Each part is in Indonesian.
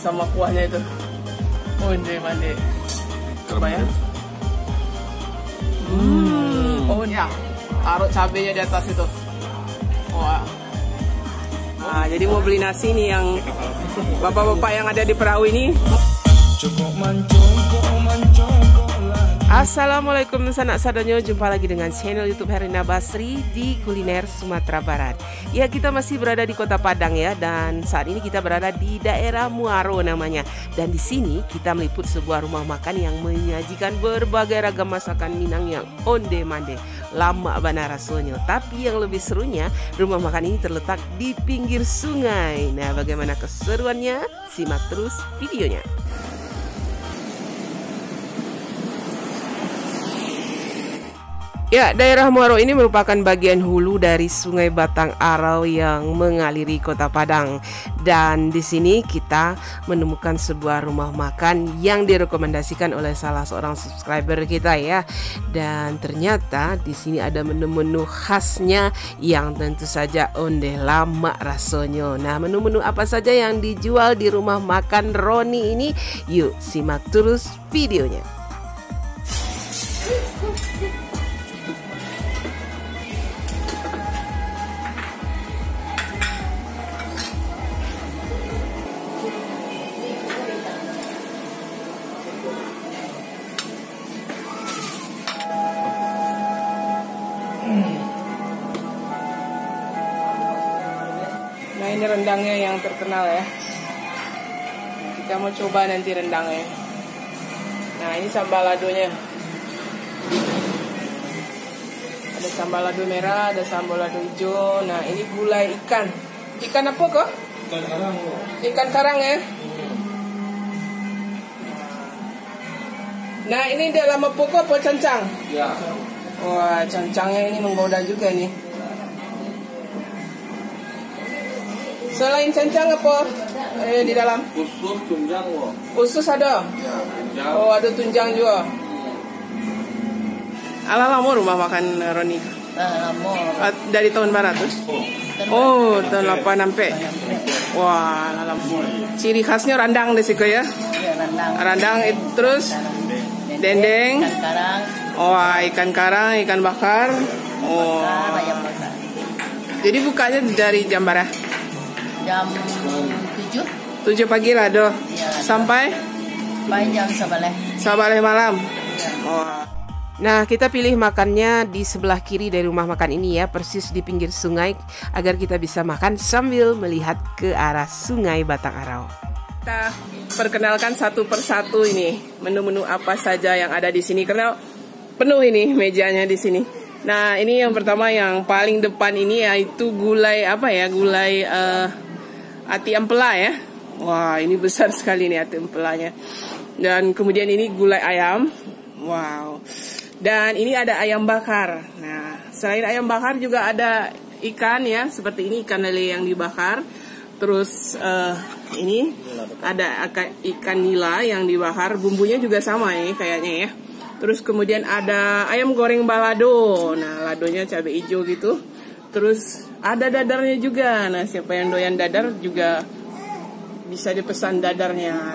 sama kuahnya itu. Onde mande. Coba ya. Oh ya, taruh cabenya di atas itu. Wah. Nah, jadi mau beli nasi nih yang bapak-bapak yang ada di perahu ini. Assalamualaikum sanak sadanyo, jumpa lagi dengan channel YouTube Herina Basri di kuliner Sumatera Barat. Ya, kita masih berada di Kota Padang ya, dan saat ini kita berada di daerah Muaro namanya. Dan di sini kita meliput sebuah rumah makan yang menyajikan berbagai ragam masakan Minang yang onde mande, lama bana rasanya. Tapi yang lebih serunya, rumah makan ini terletak di pinggir sungai. Nah, bagaimana keseruannya? Simak terus videonya. Ya, daerah Muaro ini merupakan bagian hulu dari Sungai Batang Arau yang mengaliri Kota Padang. Dan di sini kita menemukan sebuah rumah makan yang direkomendasikan oleh salah seorang subscriber kita ya. Dan ternyata di sini ada menu-menu khasnya yang tentu saja onde lama rasanya. Nah, menu-menu apa saja yang dijual di rumah makan Roni ini? Yuk, simak terus videonya. Nah, ini rendangnya yang terkenal ya. Kita mau coba nanti rendangnya. Nah, ini sambal ladonya. Ada sambal lado merah, ada sambal lado hijau. Nah, ini gulai ikan. Ikan apa kok? Ikan karang. Ikan karang ya. Nah, ini dalam pokok apa cancang? Ya. Wah, cancangnya ini menggoda juga nih. Selain cancang apa di dalam? Usus, tunjang, wo. Usus ada? Ya, tunjang. Oh, ada tunjang juga. Ala lama rumah makan Roni? Lama. Dari tahun berapa tuh? Oh, tahun 8 sampai. Wah, lama. Ciri khasnya randang deh sih ya? Ya, rendang. Randang terus dendeng. Ikan karang. Oh, ikan karang, ikan bakar. Oh. Ayam bakar. Jadi bukanya dari jam berapa? Jam 7. 7 pagi lah doh. Ya, sampai jam 11. Sabaleh malam. Ya. Oh. Nah, kita pilih makannya di sebelah kiri dari rumah makan ini ya, persis di pinggir sungai, agar kita bisa makan sambil melihat ke arah Sungai Batang Arau. Kita perkenalkan satu persatu ini menu-menu apa saja yang ada di sini, karena penuh ini mejanya di sini. Nah, ini yang pertama yang paling depan ini yaitu gulai apa ya? Gulai ati ampela ya. Wah, ini besar sekali nih ati ampelanya. Dan kemudian ini gulai ayam. Wow. Dan ini ada ayam bakar. Nah, selain ayam bakar juga ada ikan ya, seperti ini ikan lele yang dibakar. Terus ini ada ikan nila yang dibakar, bumbunya juga sama ini kayaknya ya. Terus kemudian ada ayam goreng balado. Nah, ladonya cabai hijau gitu. Terus ada dadarnya juga. Nah, siapa yang doyan dadar juga bisa dipesan dadarnya.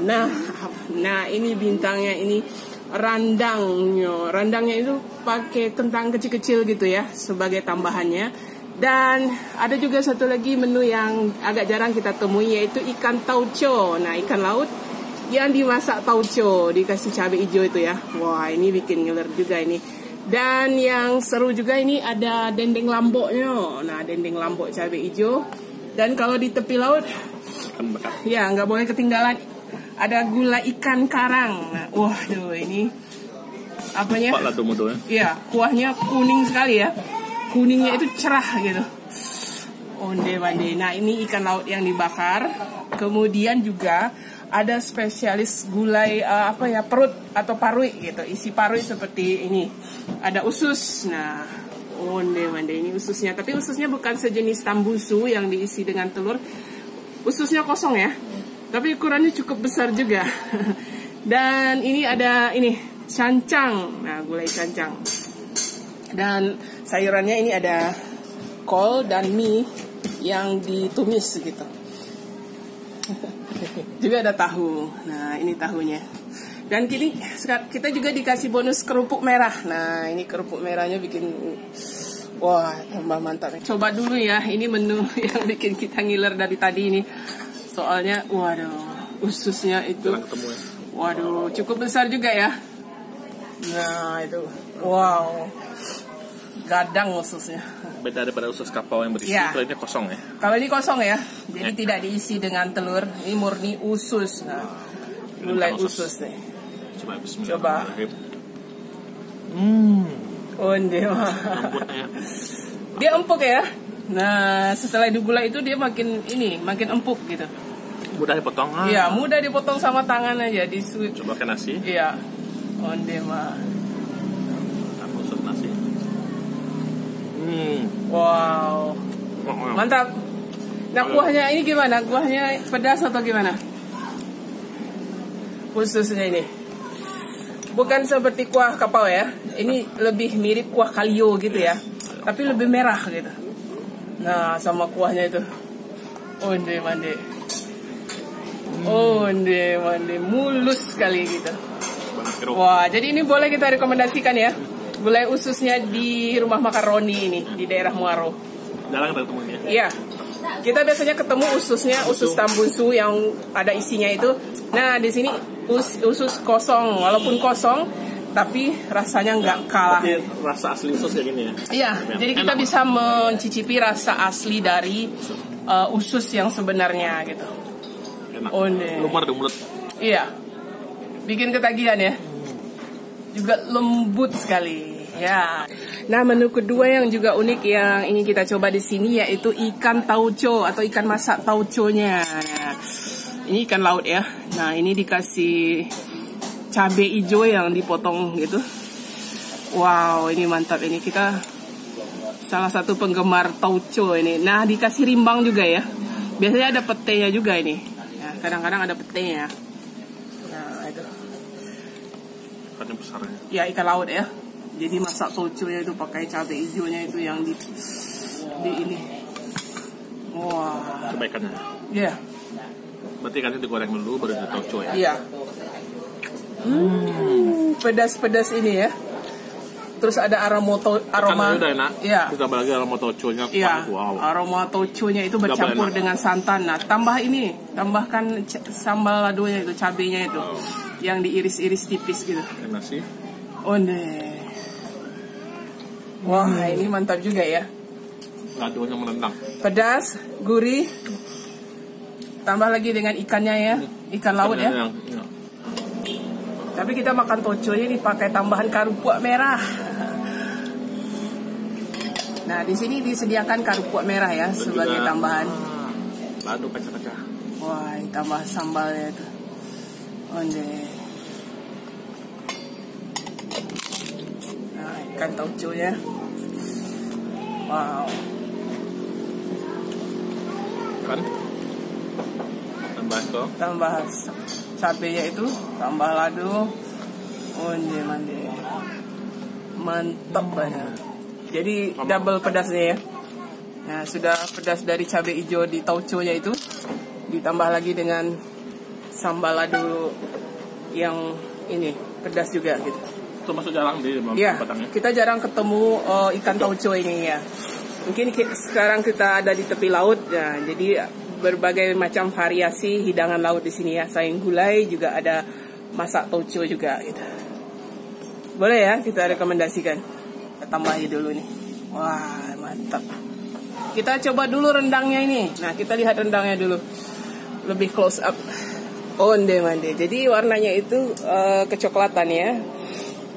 Nah ini bintangnya ini randangnya. Randangnya itu pakai kentang kecil-kecil gitu ya sebagai tambahannya. Dan ada juga satu lagi menu yang agak jarang kita temui, yaitu ikan tauco. Nah, ikan laut yang dimasak tauco, dikasih cabai hijau itu ya. Wah, ini bikin ngiler juga ini. Dan yang seru juga ini ada dendeng lamboknya. Nah, dendeng lambok cabai hijau. Dan kalau di tepi laut, ya nggak boleh ketinggalan, ada gulai ikan karang. Nah, waduh, ini apanya? Iya, kuahnya kuning sekali ya. Kuningnya itu cerah gitu. Onde mande. Nah, ini ikan laut yang dibakar. Kemudian juga ada spesialis gulai perut atau parui gitu, isi parui seperti ini. Ada usus. Nah, onde mande, ini ususnya, tapi ususnya bukan sejenis tambusu yang diisi dengan telur. Ususnya kosong ya, tapi ukurannya cukup besar juga. Dan ini ada ini cancang. Nah, gulai cancang. Dan sayurannya ini ada kol dan mie yang ditumis gitu. juga ada tahu. Nah, ini tahunya. Dan kini kita juga dikasih bonus kerupuk merah. Nah, ini kerupuk merahnya bikin wah, tambah mantap. Coba dulu ya, ini menu yang bikin kita ngiler dari tadi ini. Soalnya, waduh, ususnya itu, waduh, cukup besar juga ya. Nah, itu, wow, gadang ususnya. Beda daripada usus kapau yang berisi, ya. Kalau ini kosong ya? Kalau ini kosong ya, jadi tidak diisi dengan telur. Ini murni usus. Nah, gulai usus nih. Coba. Onde mah. Dia empuk ya. Nah, setelah digulai itu dia makin empuk gitu. Mudah dipotong. Iya, mudah dipotong sama tangan aja di Coba ke nasi. Iya. Onde mah. Usus nasi. Wow. Mantap. Nah, kuahnya ini gimana? Kuahnya pedas atau gimana? Ususnya ini. Bukan seperti kuah kapau ya. Ini lebih mirip kuah kalio gitu ya. Tapi lebih merah gitu. Nah, sama kuahnya itu. Onde mande. Onde mande. Mulus sekali gitu. Wah, jadi ini boleh kita rekomendasikan ya. Gulai ususnya di rumah makan Roni ini. Di daerah Muaro. Jarang ada temunya. Iya. Kita biasanya ketemu ususnya, usus tambusu yang ada isinya itu. Nah, di sini usus kosong, walaupun kosong, tapi rasanya nggak kalah. Rasa asli usus kayak gini ya? Iya, jadi kita bisa mencicipi rasa asli dari usus yang sebenarnya gitu. Enak. Lumar di mulut. Iya, bikin ketagihan ya. Juga lembut sekali. Ya. Nah, menu kedua yang juga unik yang ingin kita coba di sini yaitu ikan tauco atau ikan masak tauconya. Ini ikan laut ya. Nah, ini dikasih cabai hijau yang dipotong gitu. Wow, ini mantap ini. Kita salah satu penggemar tauco ini. Nah, dikasih rimbang juga ya. Biasanya ada petenya juga ini. Nah, kadang-kadang ada petenya. Nah, itu. Ikan besar ya? Ya, ikan laut ya. Jadi masak tauconya itu pakai cabai hijaunya itu yang di ini. Wah. Coba ikannya. Iya. Berarti ikannya digoreng dulu baru di tauco ya? Iya. Pedas-pedas ini ya. Terus ada aroma. Udah enak. Iya. Kita tambah lagi aroma tauconya. Iya. Wow. Aroma tauconya itu bercampur dengan santan. Nah, tambahkan sambal ladonya itu, cabenya itu. Yang diiris-iris tipis gitu. Nasi. Onde. Wah, ini mantap juga ya. Ladonya menendang. Pedas, gurih. Tambah lagi dengan ikannya ya. Ikan laut ya. Tapi kita makan tauconya ini pakai tambahan karupuak merah. Nah, di sini disediakan karupuak merah ya sebagai tambahan. Lado pecah-pecah. Wah, tambah sambalnya itu. Onde. Nah, ikan tauconya. Wow. Kan? Tambah cabenya itu, tambah lado. Onde mande. Mantap banget. Jadi double pedasnya ya. Nah, sudah pedas dari cabai hijau di tauconya itu, ditambah lagi dengan sambal lado yang ini pedas juga gitu. Itu masuk jarang di Padangnya. Kita jarang ketemu ikan tauco ini ya. Mungkin sekarang kita ada di tepi laut ya. Jadi berbagai macam variasi hidangan laut di sini ya. Selain gulai juga ada masak tauco juga gitu. Boleh ya kita rekomendasikan. Kita tambah aja dulu nih. Wah, mantap. Kita coba dulu rendangnya ini. Nah, kita lihat rendangnya dulu. Lebih close up. Onde mande. Jadi warnanya itu kecoklatan ya.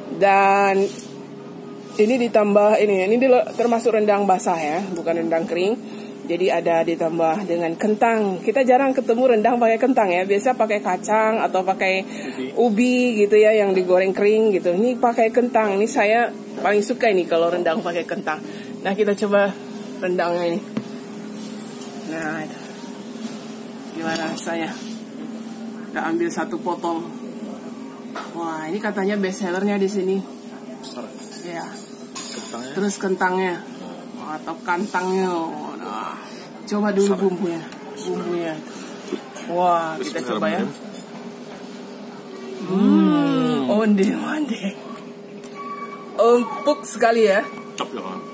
Dan ini ditambah ini termasuk rendang basah ya, bukan rendang kering. Jadi ada ditambah dengan kentang. Kita jarang ketemu rendang pakai kentang ya. Biasa pakai kacang atau pakai ubi gitu ya yang digoreng kering gitu. Ini pakai kentang. Ini saya paling suka ini kalau rendang pakai kentang. Nah, kita coba rendangnya ini. Nah, itu. Gimana rasanya? Kita ambil satu potong. Wah, ini katanya best sellernya di sini. Ya. Kentangnya. Terus kentangnya. Atau kantangnya. Nah, coba dulu bumbunya. Wah, kita coba ya. Onde-mande. Empuk sekali ya.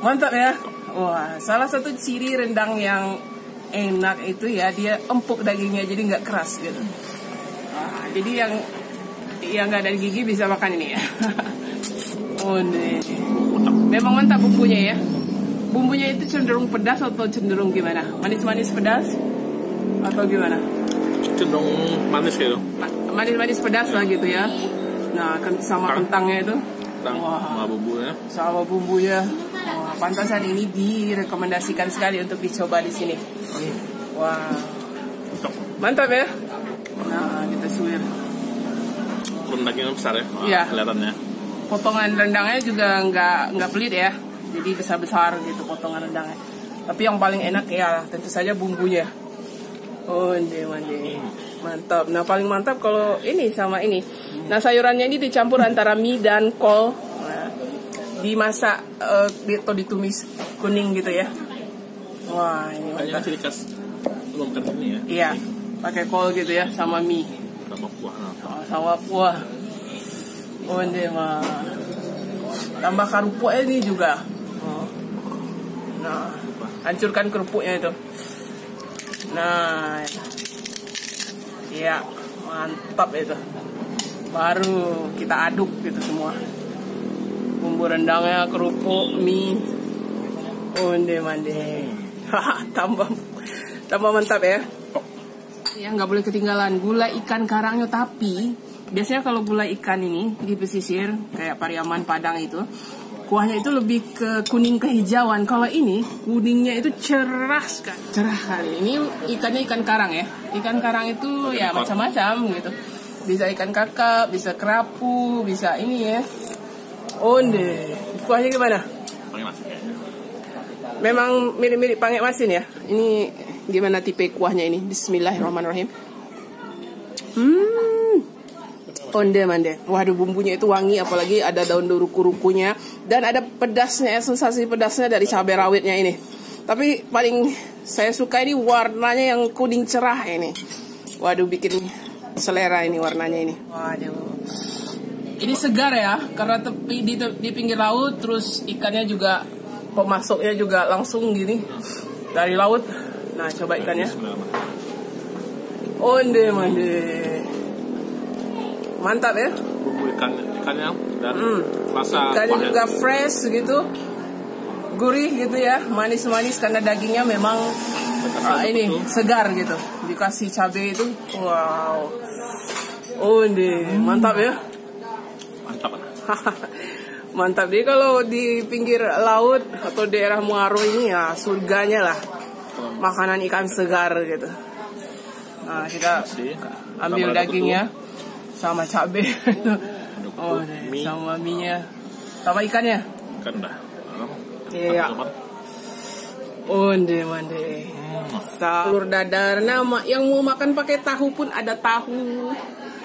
Mantap ya. Wah, salah satu ciri rendang yang enak itu ya, dia empuk dagingnya, jadi nggak keras gitu. Wah, jadi yang nggak ada gigi bisa makan ini ya. Onde. Memang mantap bumbunya ya. Bumbunya itu cenderung pedas atau cenderung gimana? Manis-manis pedas atau gimana? Cenderung manis gitu. Manis-manis pedas lah gitu ya. Nah, sama kentangnya itu. Sama bumbunya. Sama bumbunya. Wah, pantasan ini direkomendasikan sekali untuk dicoba di sini. Wah, mantap ya. Nah, kita suwir. Rendangnya besar ya. Iya. Kelihatannya. Potongan rendangnya juga nggak pelit ya. Jadi besar-besar gitu potongan rendangnya. Tapi yang paling enak ya tentu saja bumbunya. Onde-mande. Mantap. Nah, paling mantap kalau ini sama ini. Nah, sayurannya ini dicampur antara mie dan kol. Nah, dimasak atau ditumis kuning gitu ya. Wah, ini Kayaknya mantap. ciri khas belum makan ini ya. Iya, pakai kol gitu ya sama mie. Sama kuah. Sama kuah. Onde mah. Tambah kerupuknya ini juga. Nah, hancurkan kerupuknya itu. Nah, ya mantap itu. Baru kita aduk gitu semua. Bumbu rendangnya, kerupuk, mie, onde-mande. tambah mantap ya. Ya nggak boleh ketinggalan gulai ikan karangnya, tapi biasanya kalau gulai ikan ini di pesisir kayak Pariaman, Padang itu kuahnya itu lebih ke kuning kehijauan. Kalau ini kuningnya itu cerah sekali. Cerah kali. Ini ikannya ikan karang ya. Ikan karang itu ya macam-macam gitu. Bisa ikan kakap, bisa kerapu, bisa ini ya. Onde. Kuahnya gimana? Pakai masin ya. Memang mirip-mirip pangek masin ya. Ini gimana tipe kuahnya ini? Bismillahirrahmanirrahim. Onde-mande. Waduh, bumbunya itu wangi, apalagi ada daun ruku-rukunya dan ada pedasnya, sensasi pedasnya dari cabai rawitnya ini. Tapi paling saya suka ini warnanya yang kuning cerah ini. Waduh, bikin selera ini warnanya ini. Waduh. Ini segar ya, karena tepi di pinggir laut, terus ikannya juga pemasoknya juga langsung gini dari laut. Nah, coba ikannya. Onde-mande. Mantap ya. Bumbu ikannya dan rasa ikannya kuahnya juga fresh gitu, gurih gitu ya, manis-manis karena dagingnya memang ini segar gitu, dikasih cabai itu. Wow, ini mantap ya. mantap. Mantap. Jadi kalau di pinggir laut atau daerah Muaro ini ya surganya lah makanan ikan segar gitu. Nah, kita ambil dagingnya sama cabai. Sama mie-nya, sama ikannya. Ikan udah. Iya. Onde-mande. Telur dadar. Nah, yang mau makan pakai tahu pun ada tahu.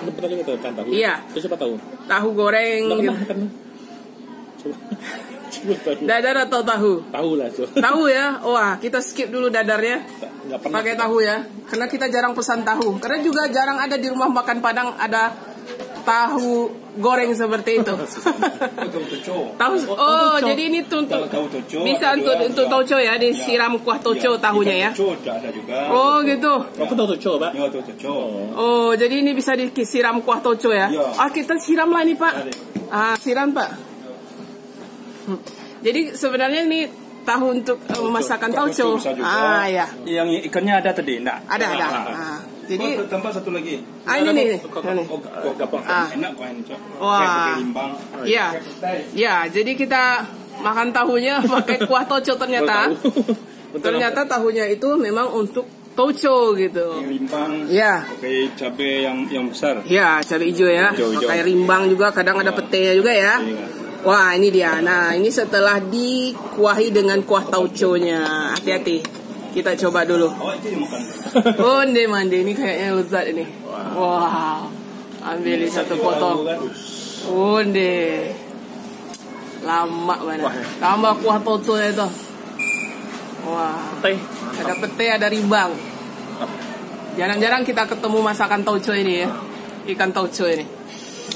Lu pernah juga kan tahu? Iya. Itu siapa tahu? Tahu goreng. Gitu. Dadar atau tahu? Tahu lah, so. Tahu ya. Wah, kita skip dulu dadarnya. Pakai tahu ya. Karena kita jarang pesan tahu. Karena juga jarang ada di rumah makan Padang ada tahu goreng seperti itu. Tahu. Oh, jadi ini untuk bisa untuk toco ya, disiram kuah toco tahunya ya. Oh, gitu. Aku tahu toco, Pak. Oh, jadi ini bisa disiram kuah toco ya. Ah, kita siram lah nih, Pak. Ah, siram, Pak. Jadi sebenarnya ini tahu untuk masakan tauco. Ah, ya. Yang ikannya ada tadi, enggak? Ada. Jadi tambah satu lagi. ini nih. Enak kok ini, Cok. Wah. Limbang. Iya. Ya, jadi kita makan tahunya pakai kuah tauco ternyata. Ternyata tahunya itu memang untuk tauco gitu. Limbang. Iya. Pakai cabai yang besar. Iya, cabai hijau ya. Pakai rimbang juga, kadang ada petenya juga ya. Wah, ini dia. Nah, ini setelah dikuahi dengan kuah tauconya. Hati-hati. Kita coba dulu. Oh, itu dimakan. Onde-mande, ini kayaknya lezat ini. Wow. Ambil satu potong. Onde. Lama mana. Tambah kuah tauconya itu. Wah. Teh. Ada pete, ada rimbang. Jarang-jarang kita ketemu masakan tauco ini ya. Ikan tauco ini.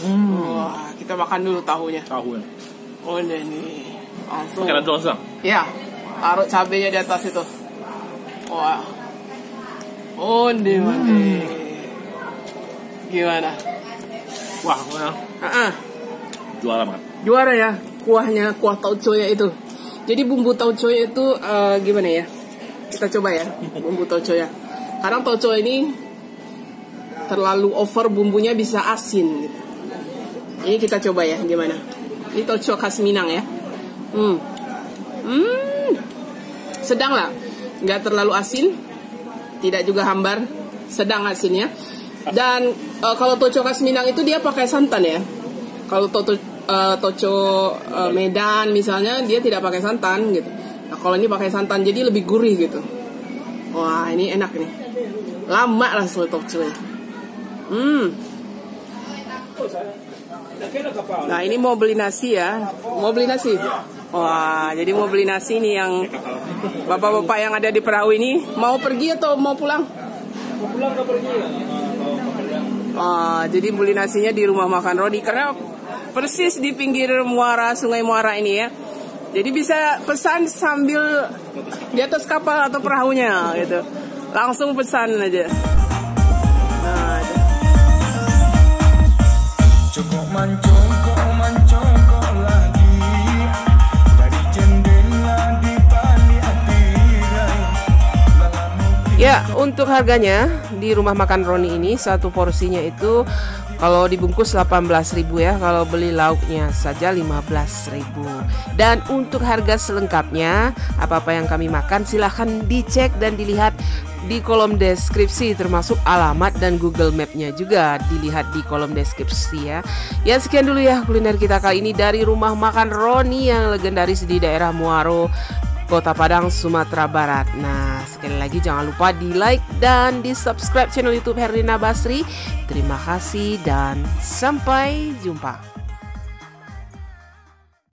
Wah, kita makan dulu tahunya. Tahu ya. Oh ini langsung. Pakai daun sang. Ya, taruh cabenya di atas itu. Wah. Oh ini gimana? Wah, mana? Juara banget. Juara ya kuahnya, kuah tauconya itu. Jadi bumbu tauconya itu gimana ya? Kita coba ya bumbu tauconya. Kadang tauco ini terlalu over bumbunya bisa asin gitu. Ini kita coba ya gimana? Ini tauco khas Minang ya. Sedang lah, nggak terlalu asin, tidak juga hambar, sedang asinnya. Dan kalau tauco khas Minang itu dia pakai santan ya. Kalau tauco Medan misalnya dia tidak pakai santan gitu. Nah, kalau ini pakai santan jadi lebih gurih gitu. Wah ini enak nih. Lama lah soal tauco. Nah ini mau beli nasi ya. Mau beli nasi. Wah jadi mau beli nasi nih yang bapak-bapak yang ada di perahu ini. Mau pergi atau mau pulang? Mau pulang ke pergi ya? Jadi beli nasinya di rumah makan Roni karena persis di pinggir muara Sungai Muara ini ya. Jadi bisa pesan sambil di atas kapal atau perahunya gitu. Langsung pesan aja. Nah, cukup mancung lagi dari jendela di balik tirai. ya, untuk harganya di rumah makan Roni ini satu porsinya itu kalau dibungkus 18.000 ya, kalau beli lauknya saja 15.000. Dan untuk harga selengkapnya, apa-apa yang kami makan silahkan dicek dan dilihat di kolom deskripsi, termasuk alamat dan Google Map-nya juga dilihat di kolom deskripsi ya. Ya sekian dulu ya kuliner kita kali ini dari rumah makan Roni yang legendaris di daerah Muaro, Kota Padang, Sumatera Barat. Nah, sekali lagi jangan lupa di like dan di subscribe channel YouTube Herlina Basri. Terima kasih dan sampai jumpa.